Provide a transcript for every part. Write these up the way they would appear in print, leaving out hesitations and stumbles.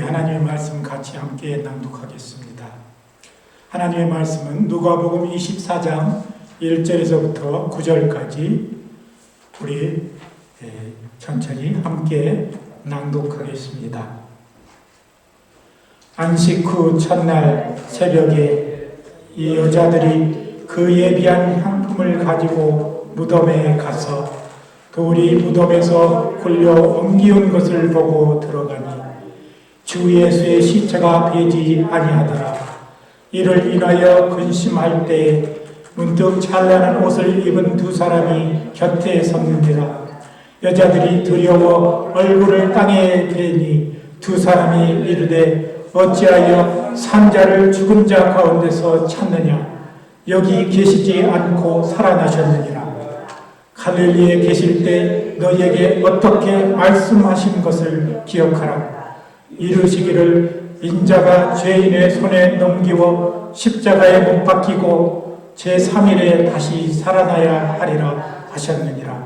하나님의 말씀 같이 함께 낭독하겠습니다. 하나님의 말씀은 누가복음 24장 1절에서부터 9절까지 우리 천천히 함께 낭독하겠습니다. 안식 후 첫날 새벽에 이 여자들이 그 예비한 향품을 가지고 무덤에 가서 돌이 무덤에서 굴려 옮기운 것을 보고 들어가니 주 예수의 시체가 배지 아니하더라. 이를 인하여 근심할 때에 문득 찬란한 옷을 입은 두 사람이 곁에 섰느니라. 여자들이 두려워 얼굴을 땅에 대니 두 사람이 이르되 어찌하여 산자를 죽은 자 가운데서 찾느냐? 여기 계시지 않고 살아나셨느니라. 갈릴리에 계실 때 너희에게 어떻게 말씀하신 것을 기억하라. 이르시기를 인자가 죄인의 손에 넘기워 십자가에 못 박히고 제3일에 다시 살아나야 하리라 하셨느니라.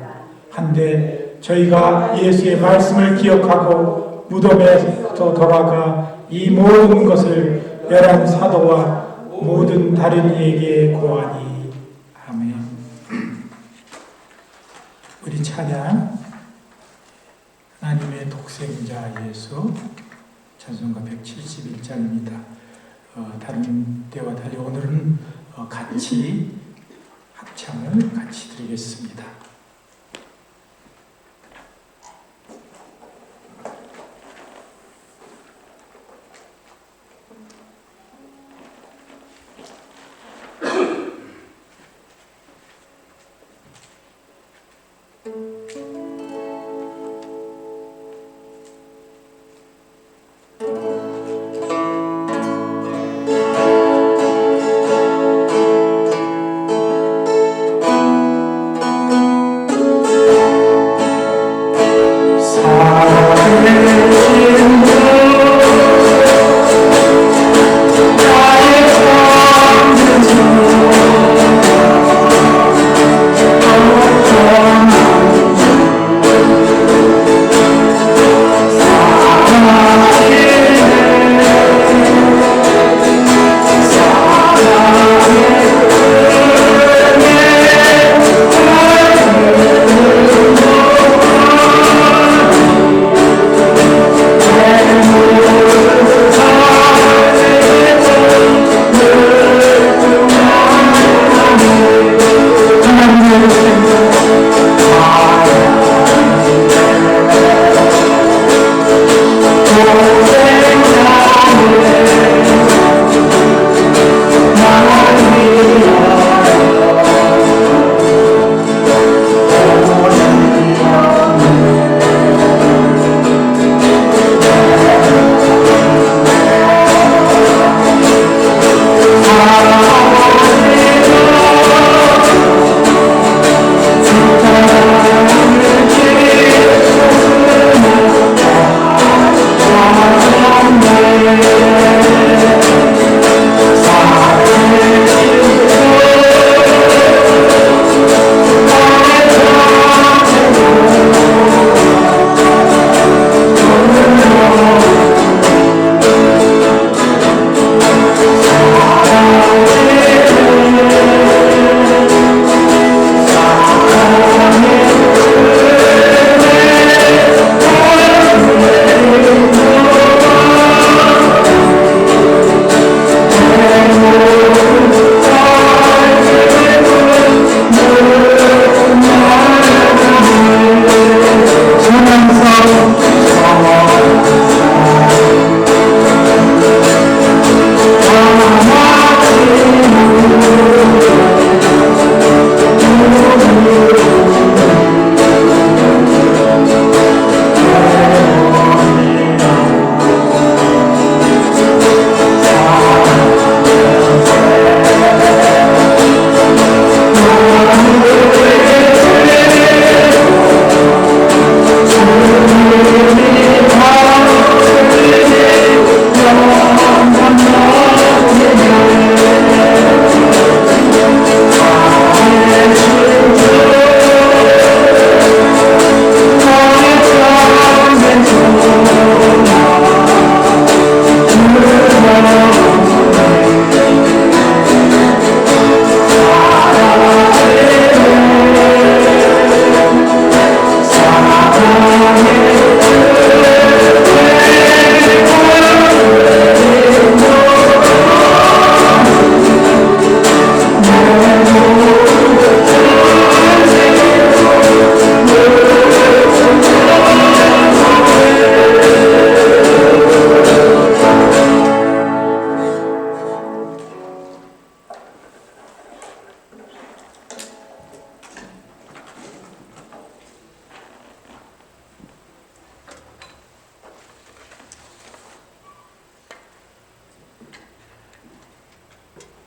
한데 저희가 예수의 말씀을 기억하고 무덤에서 돌아가 이 모든 것을 열한 사도와 모든 다른 이에게 고하니. 아멘. 우리 찬양 하나님의 독생자 예수 찬송가 171장입니다. 다른 때와 달리 오늘은 같이 합창을 같이 드리겠습니다.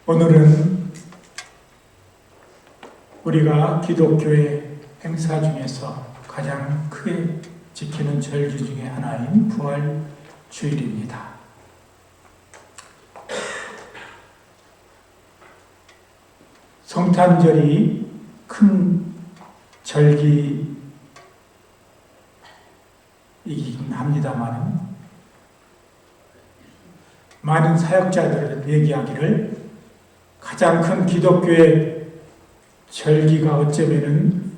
오늘은 우리가 기독교의 행사 중에서 가장 크게 지키는 절기 중에 하나인 부활주일입니다. 성탄절이 큰 절기이긴 합니다만 많은 사역자들은 얘기하기를 가장 큰 기독교의 절기가 어쩌면은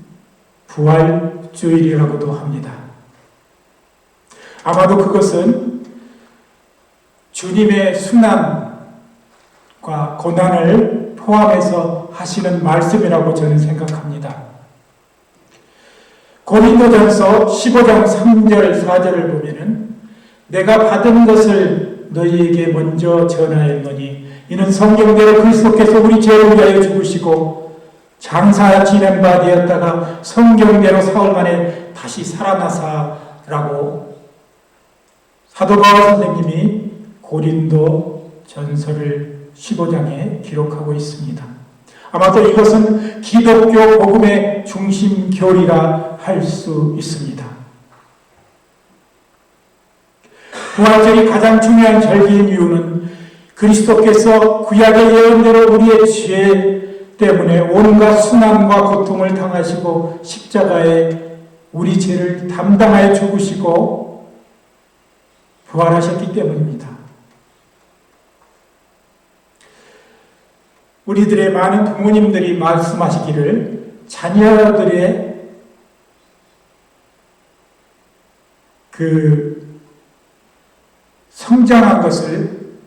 부활주일이라고도 합니다. 아마도 그것은 주님의 순환과 고난을 포함해서 하시는 말씀이라고 저는 생각합니다. 고린도전서 15장 3절 4절을 보면은 내가 받은 것을 너희에게 먼저 전하였노니 이는 성경대로 그리스도께서 우리 죄를 위하여 죽으시고 장사 지낸 바 되었다가 성경대로 사흘 만에 다시 살아나사라고 사도 바울 선생님이 고린도 전서를 15장에 기록하고 있습니다. 아마도 이것은 기독교 복음의 중심 교리라 할 수 있습니다. 부활절이 가장 중요한 절기인 이유는 그리스도께서 구약의 예언대로 우리의 죄 때문에 온갖 순환과 고통을 당하시고 십자가에 우리 죄를 담당하여 죽으시고 부활하셨기 때문입니다. 우리들의 많은 부모님들이 말씀하시기를 자녀들의 성장한 것을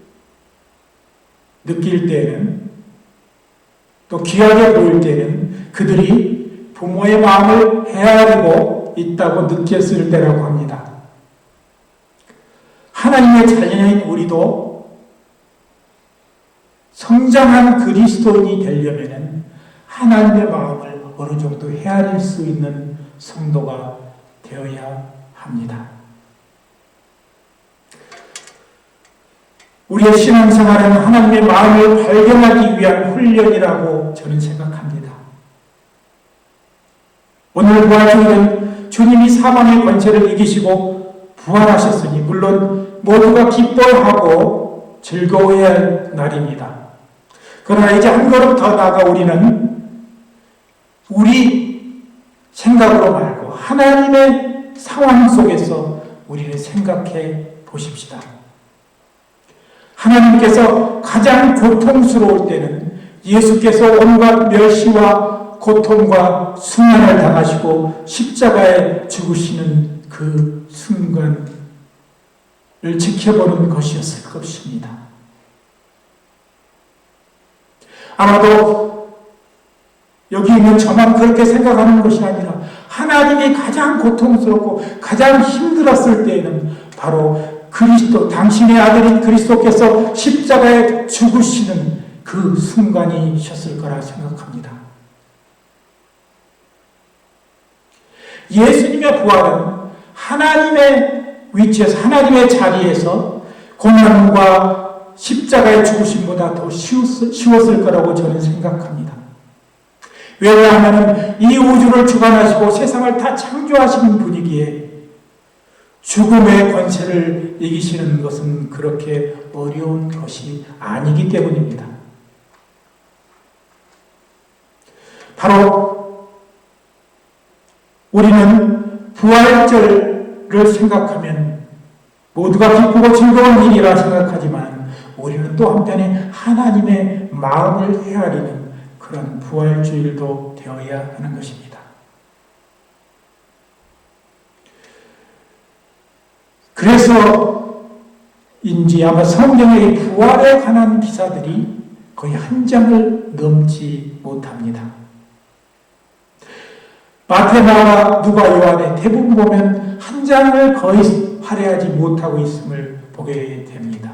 느낄 때는 또 귀하게 보일 때는 그들이 부모의 마음을 헤아리고 있다고 느꼈을 때라고 합니다. 하나님의 자녀인 우리도 성장한 그리스도인이 되려면 하나님의 마음을 어느 정도 헤아릴 수 있는 성도가 되어야 합니다. 우리의 신앙생활은 하나님의 마음을 발견하기 위한 훈련이라고 저는 생각합니다. 오늘 부활주일은 주님이 사망의 권세를 이기시고 부활하셨으니 물론 모두가 기뻐하고 즐거워해야 할 날입니다. 그러나 이제 한 걸음 더 나아가 우리는 우리 생각으로 말고 하나님의 상황 속에서 우리를 생각해 보십시다. 하나님께서 가장 고통스러울 때는 예수께서 온갖 멸시와 고통과 순환을 당하시고 십자가에 죽으시는 그 순간을 지켜보는 것이었을 것입니다. 아마도 여기 있는 저만 그렇게 생각하는 것이 아니라 하나님이 가장 고통스럽고 가장 힘들었을 때에는 바로 그리스도, 당신의 아들인 그리스도께서 십자가에 죽으시는 그 순간이셨을 거라 생각합니다. 예수님의 부활은 하나님의 위치에서, 하나님의 자리에서 고난과 십자가의 죽으심보다 더 쉬웠을 거라고 저는 생각합니다. 왜냐하면 이 우주를 주관하시고 세상을 다 창조하시는 분이기에 죽음의 권세를 이기시는 것은 그렇게 어려운 것이 아니기 때문입니다. 바로 우리는 부활절을 생각하면 모두가 기쁘고 즐거운 일이라 생각하지만 우리는 또 한편에 하나님의 마음을 헤아리는 그런 부활주일도 되어야 하는 것입니다. 그래서인지 아마 성경의 부활에 관한 기사들이 거의 한 장을 넘지 못합니다. 마태나 누가 요한의 대부분 보면 한 장을 거의 할애하지 못하고 있음을 보게 됩니다.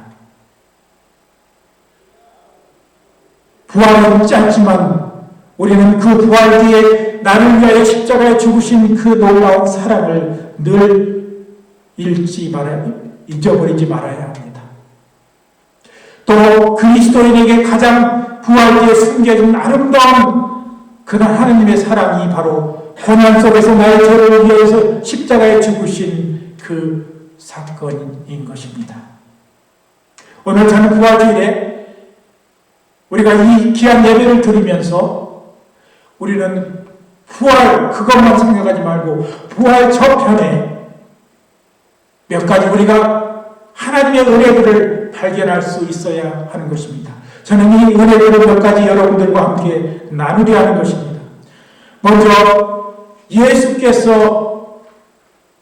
부활은 짧지만 우리는 그 부활 뒤에 나를 위하여 십자가에 죽으신 그 놀라운 사랑을 늘 잊어버리지 말아야 합니다. 또 그리스도인에게 가장 부활기에 숨겨진 아름다운 그날 하나님의 사랑이 바로 고난 속에서 나의 죄를 위해서 십자가에 죽으신 그 사건인 것입니다. 오늘 저는 부활주일에 우리가 이 귀한 예배를 드리면서 우리는 부활 그것만 생각하지 말고 부활 저편에 몇 가지 우리가 하나님의 은혜들을 발견할 수 있어야 하는 것입니다. 저는 이 은혜들을 몇 가지 여러분들과 함께 나누려 하는 것입니다. 먼저 예수께서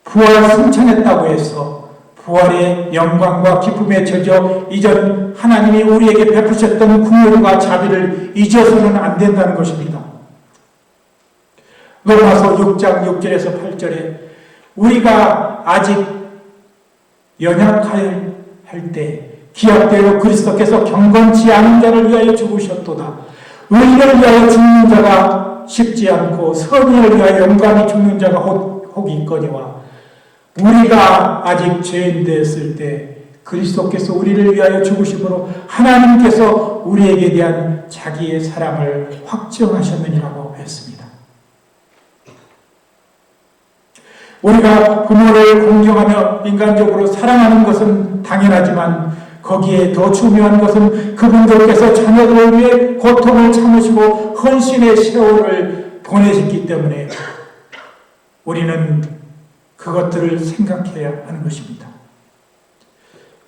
부활 승천했다고 해서 부활의 영광과 기쁨에 젖어 이전 하나님이 우리에게 베푸셨던 긍휼과 자비를 잊어서는 안 된다는 것입니다. 로마서 6장 6절에서 8절에 우리가 아직 연약할 때 기약대로 그리스도께서 경건치 않은 자를 위하여 죽으셨도다. 의인을 위하여 죽는 자가 쉽지 않고 선인을 위하여 영광이 죽는 자가 혹 있거니와 우리가 아직 죄인 되었을 때 그리스도께서 우리를 위하여 죽으심으로 하나님께서 우리에게 대한 자기의 사랑을 확정하셨느니라고 했습니다. 우리가 부모를 공경하며 인간적으로 사랑하는 것은 당연하지만 거기에 더 중요한 것은 그분들께서 자녀들을 위해 고통을 참으시고 헌신의 세월을 보내셨기 때문에 우리는 그것들을 생각해야 하는 것입니다.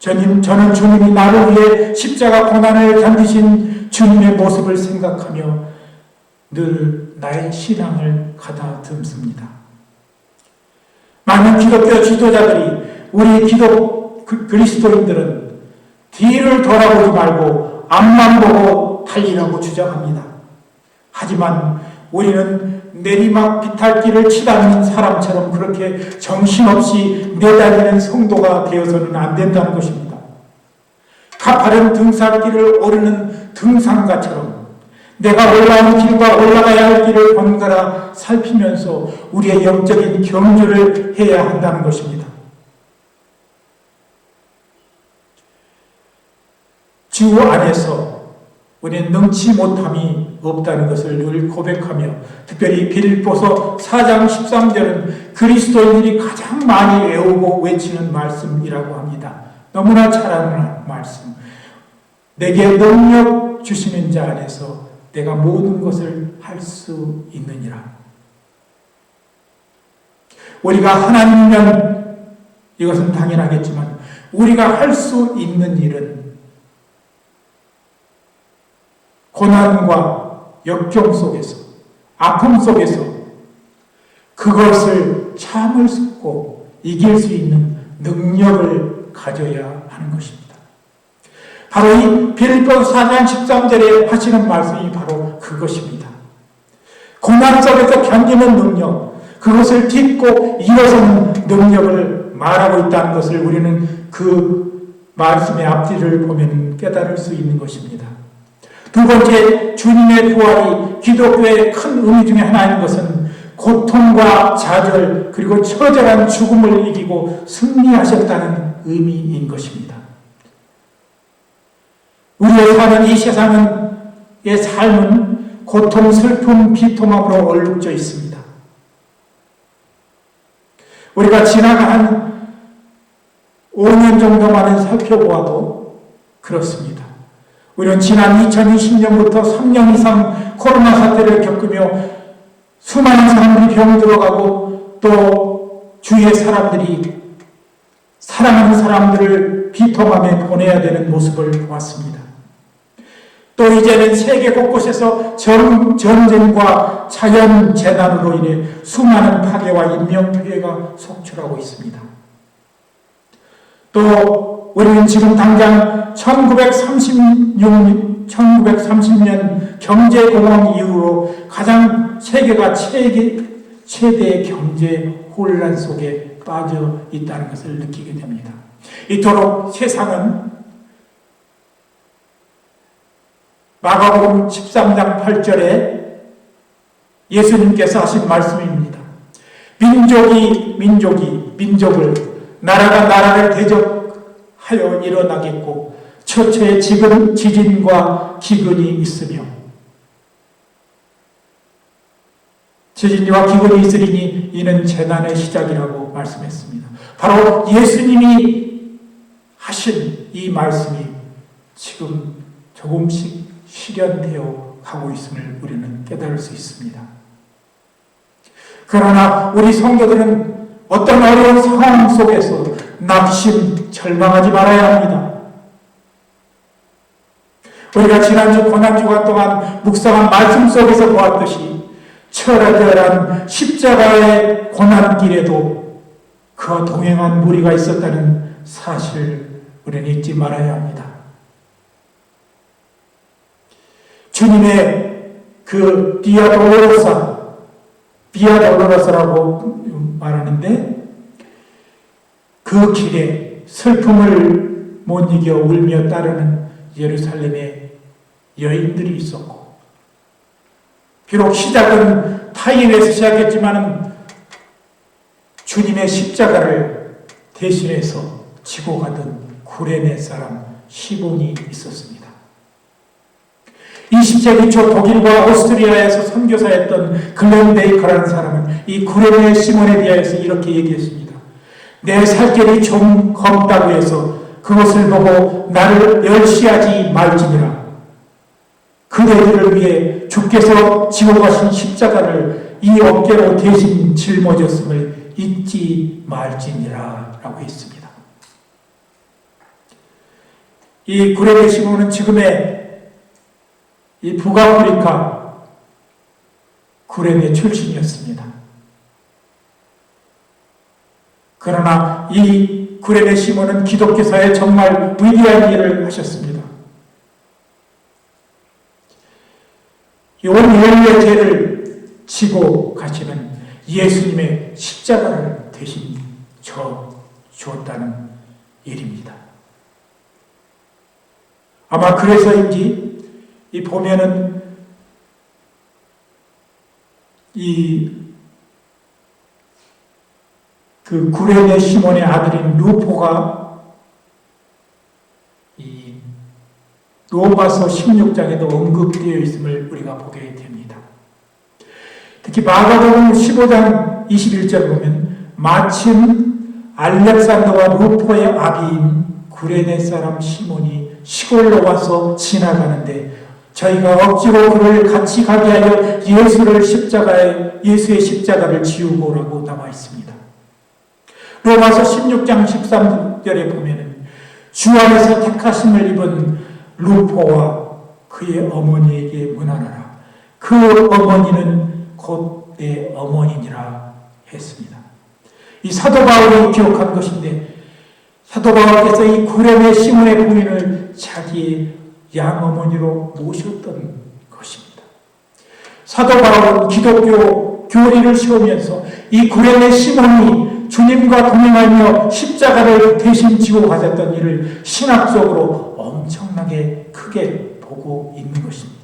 저는 주님이 나를 위해 십자가 고난을 견디신 주님의 모습을 생각하며 늘 나의 신앙을 가다듬습니다. 많은 기독교 지도자들이 우리 그리스도인들은 뒤를 돌아보지 말고 앞만 보고 달리라고 주장합니다. 하지만 우리는 내리막 비탈길을 치닫는 사람처럼 그렇게 정신없이 내달리는 성도가 되어서는 안 된다는 것입니다. 가파른 등산길을 오르는 등산가처럼 내가 올라온 길과 올라가야 할 길을 번갈아 살피면서 우리의 영적인 경주를 해야 한다는 것입니다. 주 안에서 우리는 능치 못함이 없다는 것을 늘 고백하며 특별히 빌립보서 4장 13절은 그리스도인들이 가장 많이 외우고 외치는 말씀이라고 합니다. 너무나 잘 아는 말씀. 내게 능력 주시는 자 안에서 내가 모든 것을 할 수 있느니라. 우리가 하나님이면 이것은 당연하겠지만 우리가 할 수 있는 일은 고난과 역경 속에서 아픔 속에서 그것을 참을 수 있고 이길 수 있는 능력을 가져야 하는 것입니다. 바로 이 빌립보서 4장 13절에 하시는 말씀이 바로 그것입니다. 고난 속에서 견디는 능력, 그것을 딛고 일어서는 능력을 말하고 있다는 것을 우리는 그 말씀의 앞뒤를 보면 깨달을 수 있는 것입니다. 두 번째, 주님의 부활이 기독교의 큰 의미 중에 하나인 것은 고통과 좌절 그리고 처절한 죽음을 이기고 승리하셨다는 의미인 것입니다. 우리의 사는 이 세상의 삶은 고통, 슬픔, 비통함으로 얼룩져 있습니다. 우리가 지나간 5년 정도만을 살펴보아도 그렇습니다. 우리는 지난 2020년부터 3년 이상 코로나 사태를 겪으며 수많은 사람들이 병들어가고 또 주위의 사람들이 사랑하는 사람들을 비통함에 보내야 되는 모습을 보았습니다. 또 이제는 세계 곳곳에서 전쟁과 자연재난으로 인해 수많은 파괴와 인명피해가 속출하고 있습니다. 또 우리는 지금 당장 1930년 경제공황 이후로 가장 세계가 최대의 경제 혼란 속에 빠져 있다는 것을 느끼게 됩니다. 이토록 세상은 마가복음 13장 8절에 예수님께서 하신 말씀입니다. 민족이 민족을, 나라가 나라를 대적하여 일어나겠고 처처에 지진과 기근이 있으며 지진과 기근이 있으리니 이는 재난의 시작이라고 말씀했습니다. 바로 예수님이 하신 이 말씀이 지금 조금씩 실현되어 가고 있음을 우리는 깨달을 수 있습니다. 그러나 우리 성도들은 어떤 어려운 상황 속에서 낙심, 절망하지 말아야 합니다. 우리가 지난주 고난주간 동안 묵상한 말씀 속에서 보았듯이 철저한 십자가의 고난길에도 그와 동행한 무리가 있었다는 사실을 우리는 잊지 말아야 합니다. 주님의 그 비아돌로로사라고 말하는데 그 길에 슬픔을 못 이겨 울며 따르는 예루살렘의 여인들이 있었고, 비록 시작은 타인에서 시작했지만 주님의 십자가를 대신해서 지고 가던 구레네 사람 시몬이 있었습니다. 20세기 초 독일과 오스트리아에서 선교사였던 글렌 베이커라는 사람은 이 구레네 시몬에 대해서 이렇게 얘기했습니다. 내 살길이 좀 검다고 해서 그것을 보고 나를 멸시하지 말지니라. 그대들을 위해 주께서 지고 가신 십자가를 이 어깨로 대신 짊어졌음을 잊지 말지니라 라고 했습니다. 이 구레네 시몬은 지금의 이 북아프리카 구레네 출신이었습니다. 그러나 이 구레네 시몬은 기독교사에 정말 위대한 일을 하셨습니다. 온 인류의 죄를 지고 가시는 예수님의 십자가를 대신 주었다는 일입니다. 아마 그래서인지 이 보면은 그 구레네 시몬의 아들인 루포가 이 로마서 16장에도 언급되어 있음을 우리가 보게 됩니다. 특히 마가복음 15장 21절 보면 마침 알렉산더와 루포의 아비인 구레네 사람 시몬이 시골로 와서 지나가는데 저희가 억지로 그를 같이 가게 하여 예수의 십자가를 지우고라고 나와 있습니다. 로마서 16장 13절에 보면은 주 안에서 택하심을 입은 루포와 그의 어머니에게 문안하라. 그 어머니는 곧 내 어머니니라 했습니다. 이 사도 바울이 기록한 것인데 사도 바울께서 이 구레네 시몬의 부인을 자기의 양어머니로 모셨던 것입니다. 사도 바울은 기독교 교리를 세우면서 이 구레네 시몬이 주님과 동행하며 십자가를 대신 지고 가셨던 일을 신학적으로 엄청나게 크게 보고 있는 것입니다.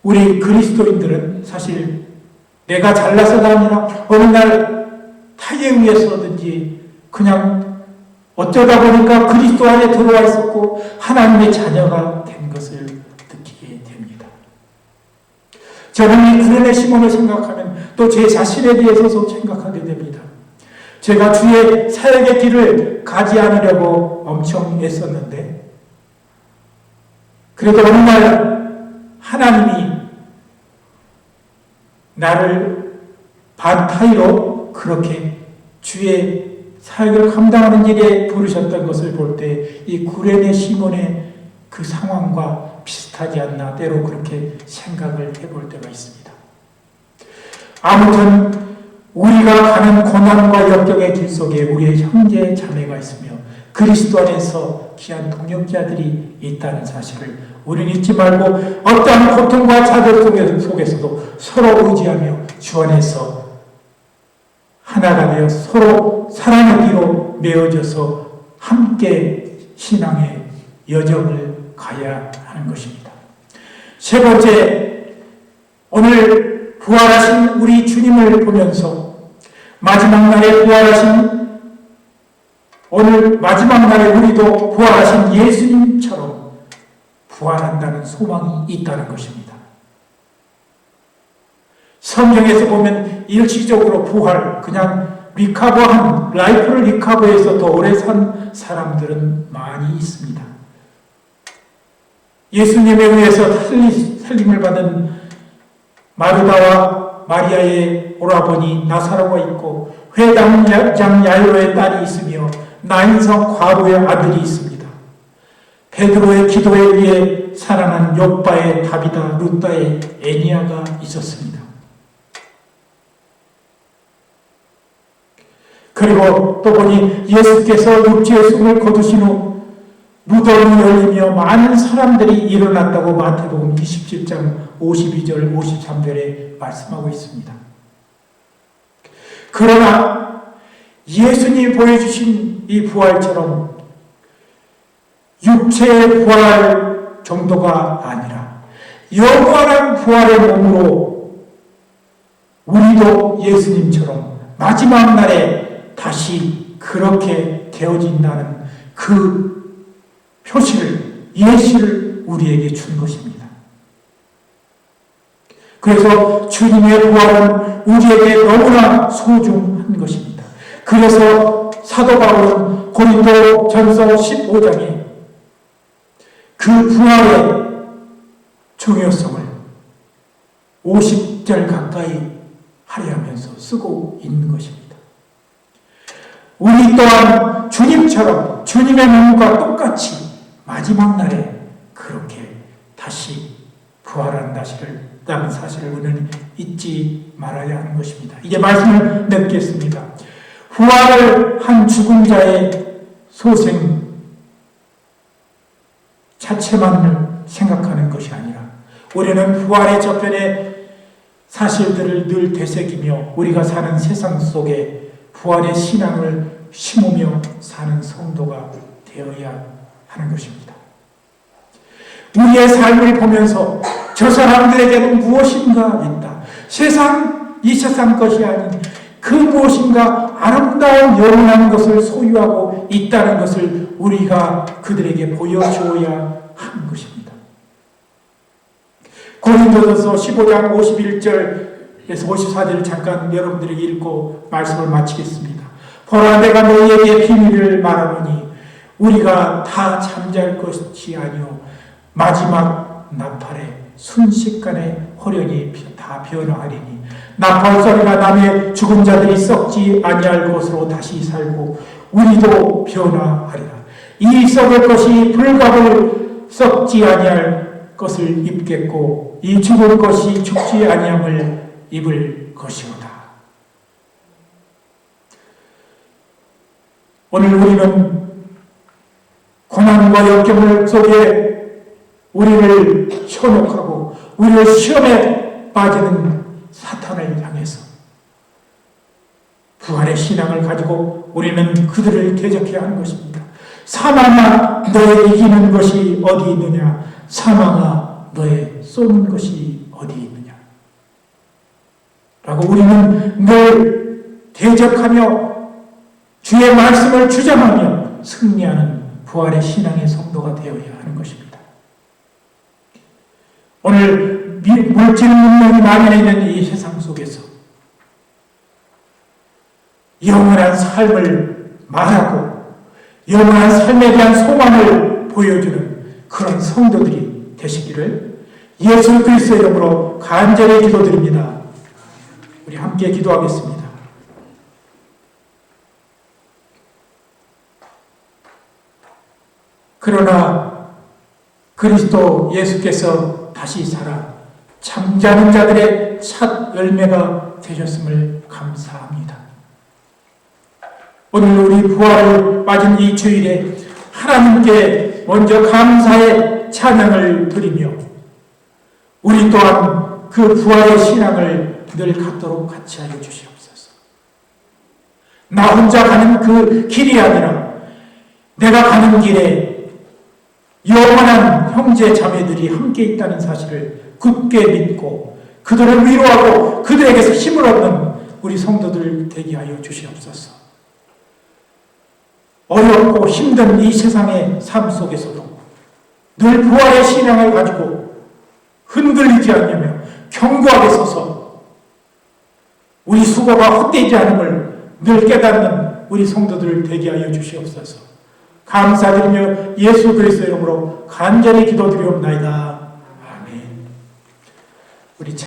우리 그리스도인들은 사실 내가 잘나서가 아니라 어느 날 타에 의해서든지 그냥 어쩌다 보니까 그리스도 안에 들어와 있었고 하나님의 자녀가 된 것을 느끼게 됩니다. 저는 이 구레네 시몬을 생각하면 또 제 자신에 대해서도 생각하게 됩니다. 제가 주의 사역의 길을 가지 않으려고 엄청 애썼는데 그래도 어느 날 하나님이 나를 반타이로 그렇게 주의 사역을 감당하는 일에 부르셨던 것을 볼 때 이 구레네 시몬의 그 상황과 비슷하지 않나 때로 그렇게 생각을 해볼 때가 있습니다. 아무튼 우리가 가는 고난과 역경의 길 속에 우리의 형제 자매가 있으며 그리스도 안에서 귀한 동역자들이 있다는 사실을 우리는 잊지 말고 어떠한 고통과 좌절 속에서도 서로 의지하며 주 안에서 하나가 되어 서로 사랑의 뒤로 메어져서 함께 신앙의 여정을 가야 하는 것입니다. 세 번째, 오늘 부활하신 우리 주님을 보면서 마지막 날에 부활하신 오늘 마지막 날에 우리도 부활하신 예수님처럼 부활한다는 소망이 있다는 것입니다. 성경에서 보면 일시적으로 부활, 그냥 라이프를 리카버해서 더 오래 산 사람들은 많이 있습니다. 예수님에 의해서 살림을 받은 마르다와 마리아의 오라버니 나사로가 있고 회당장 야이로의 딸이 있으며 나인성 과부의 아들이 있습니다. 베드로의 기도에 의해 살아난 욥바의 다비다, 룻다의 애니아가 있었습니다. 그리고 또 보니 예수께서 육지의 숨을 거두신 후 무덤이 열리며 많은 사람들이 일어났다고 마태복음 27장 52절 53절에 말씀하고 있습니다. 그러나 예수님이 보여주신 이 부활처럼 육체의 부활 정도가 아니라 영원한 부활의 몸으로 우리도 예수님처럼 마지막 날에 다시 그렇게 되어진다는 그 표시를, 예시를 우리에게 준 것입니다. 그래서 주님의 부활은 우리에게 너무나 소중한 것입니다. 그래서 사도 바울은 고린도전서 15장에 그 부활의 중요성을 50절 가까이 할애하면서 쓰고 있는 것입니다. 우리 또한 주님처럼 주님의 몸과 똑같이 마지막 날에 그렇게 다시 부활한다는 사실을 우리는 잊지 말아야 하는 것입니다. 이제 말씀을 맺겠습니다. 부활을 한 죽은 자의 소생 자체만을 생각하는 것이 아니라 우리는 부활의 저편의 사실들을 늘 되새기며 우리가 사는 세상 속에 부활의 신앙을 심으며 사는 성도가 되어야 하는 것입니다. 우리의 삶을 보면서 저 사람들에게는 무엇인가 있다. 이 세상 것이 아닌 그 무엇인가 아름다운 영원한 것을 소유하고 있다는 것을 우리가 그들에게 보여주어야 하는 것입니다. 고린도전서 15장 51절에서 54절을 잠깐 여러분들에게 읽고 말씀을 마치겠습니다. 보라, 내가 너희에게 비밀을 말하노니 우리가 다 잠잘 것이 아니요 마지막 나팔에 순식간에 호련히 다 변화하리니 나팔 소리가 나며 죽은 자들이 썩지 아니할 것으로 다시 살고 우리도 변화하리라. 이 썩을 것이 불갑을 썩지 아니할 것을 입겠고 이 죽을 것이 죽지 아니함을 입을 것이로다. 오늘 우리는 고난과 역경을 속에 우리를 현혹하고 우리를 시험에 빠지는 사탄을 향해서 부활의 신앙을 가지고 우리는 그들을 대적해야 하는 것입니다. 사망아, 너의 이기는 것이 어디 있느냐? 사망아, 너의 쏘는 것이 어디 있느냐? 라고 우리는 늘 대적하며 주의 말씀을 주장하며 승리하는 부활의 신앙의 성도가 되어야 하는 것입니다. 오늘 물질 문명이 만연해 있는 이 세상 속에서 영원한 삶을 말하고 영원한 삶에 대한 소망을 보여주는 그런 성도들이 되시기를 예수 그리스도의 이름으로 간절히 기도드립니다. 우리 함께 기도하겠습니다. 그러나 그리스도 예수께서 다시 살아 잠자는 자들의 첫 열매가 되셨음을 감사합니다. 오늘 우리 부활을 맞은 이 주일에 하나님께 먼저 감사의 찬양을 드리며 우리 또한 그 부활의 신앙을 늘 갖도록 같이 하여 주시옵소서. 나 혼자 가는 그 길이 아니라 내가 가는 길에 영원한 형제 자매들이 함께 있다는 사실을 굳게 믿고 그들을 위로하고 그들에게서 힘을 얻는 우리 성도들 되게 하여 주시옵소서. 어렵고 힘든 이 세상의 삶 속에서도 늘 부활의 신앙을 가지고 흔들리지 않으며 견고하게 서서 우리 수고가 헛되지 않음을 늘 깨닫는 우리 성도들 되게 하여 주시옵소서. 감사드리며 예수 그리스도의 이름으로 간절히 기도드리옵나이다. 아멘. 우리